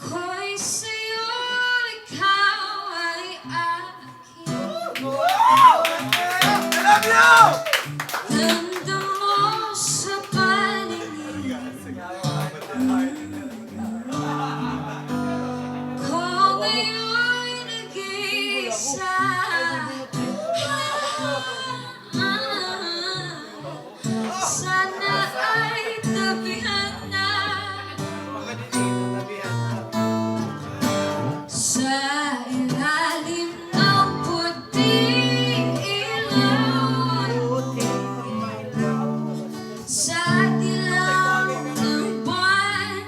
Ako'y sa'yo, ikaw ay akin. I love you! Ganda mo sa paligid ko, ngayon'y nag-iisa. Sana ay tabihan na sa ilalim ng puting ilaw, sa dilaw ng buwan.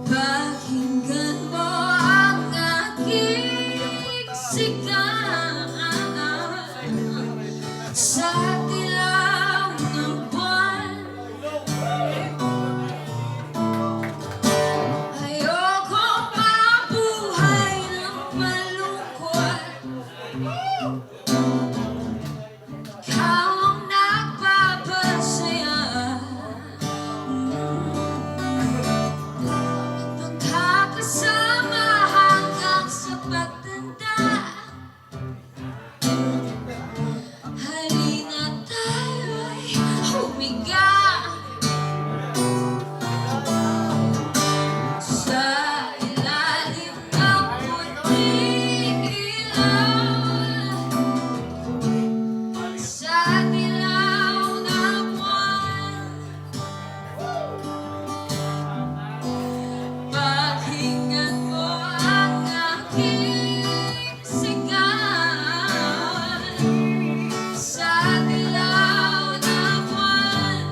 Pakinggan mo ang aking sigaw, sa dilaw ng buwan. Ayokong mabuhay ng malungkot. Ikaw ang nagpapasaya. Magkakasama hanggang sa pagtanda. Halina tayo'y humiga sa ilalim ng puting ilaw, sa dilaw ng buwan. Pakinggan mo ang aking sigaw, sa dilaw ng buwan.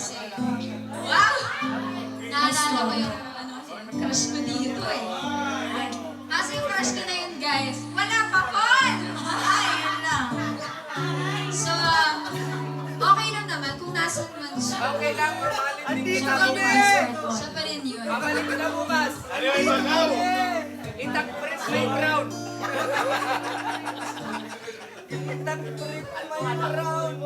kasi. Wow! Naalala ko yung crush ko dito eh. Kasi yung crush ko na yun, guys. Wala pa Paul! Ay, yun lang. So, okay lang naman kung nasan man siya. Okay lang, mamahalin din kita Siya bukas. pa rin yun. Mamahalin kita bukas. Ano yung magaw? Itak playground. Itak playground.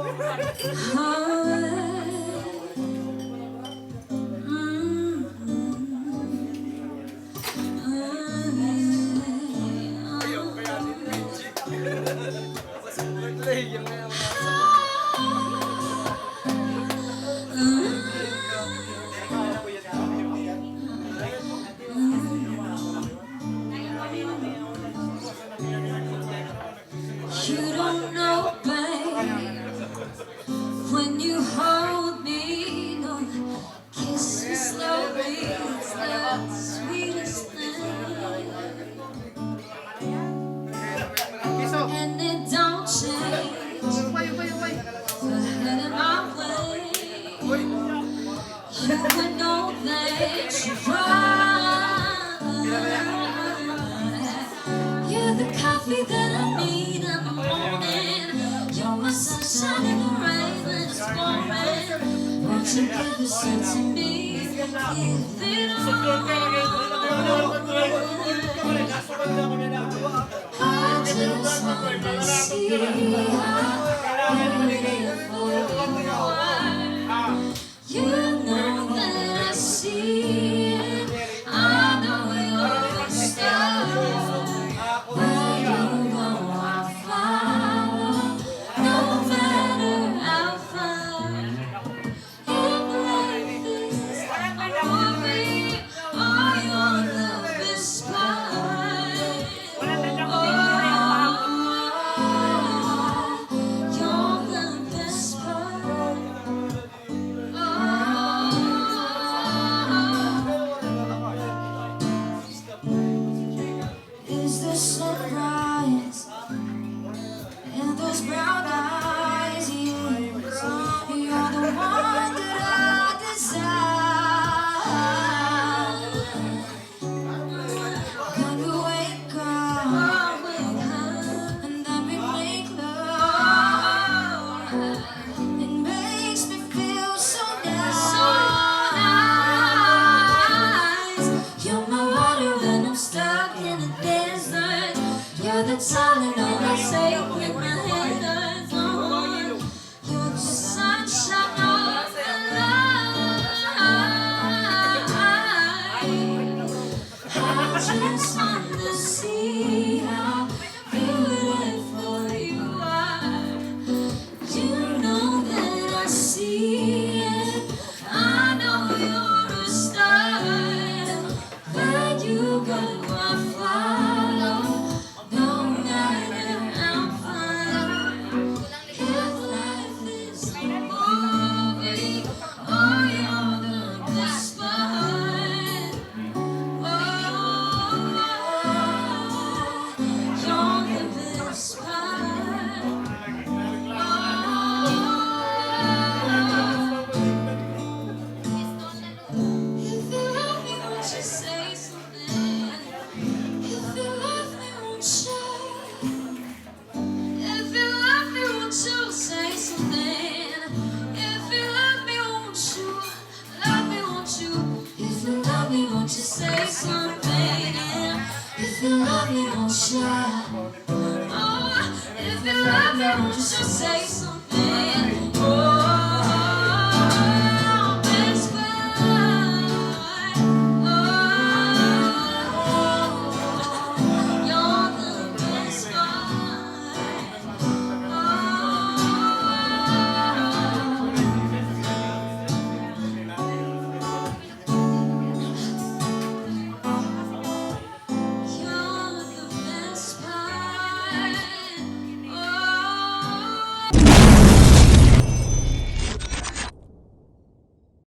You don't know, babe, when you hold me, no, kiss me slowly, it's the sweetest thing. And it don't change the head of my way. You would know that you're right. You're the coffee that I need in the morning. You're my sunshine in the rain when it's pouring. Won't you give a shit to me? If it all I just wanna see how beautiful you are. You know that I see it. I know you're a star. Where you go, I follow. No matter how far. If life is a movie, all your love is fine. You're the best part. Is the sunrise and those brown eyes? You're the one that I desire. When you wake up and then we make love, it makes me feel so nice. You're my water when I'm stuck in a desert. You're the Tylenol I take when my head hurts. You're the sunshine of my life. I just want to see how beautiful you are. You know that I see it. I know you're a star. Where you go, I follow. No matter how far. If life is a movie, oh, you're the best part. Oh, you're the best part. If you love me, won't you say something? If you love me, won't you? If you love me, won't you say something? If you love me, won't you? Love me, won't you? If you love me, won't you say something? If you love me, won't you? Oh, if you love me, won't you say something?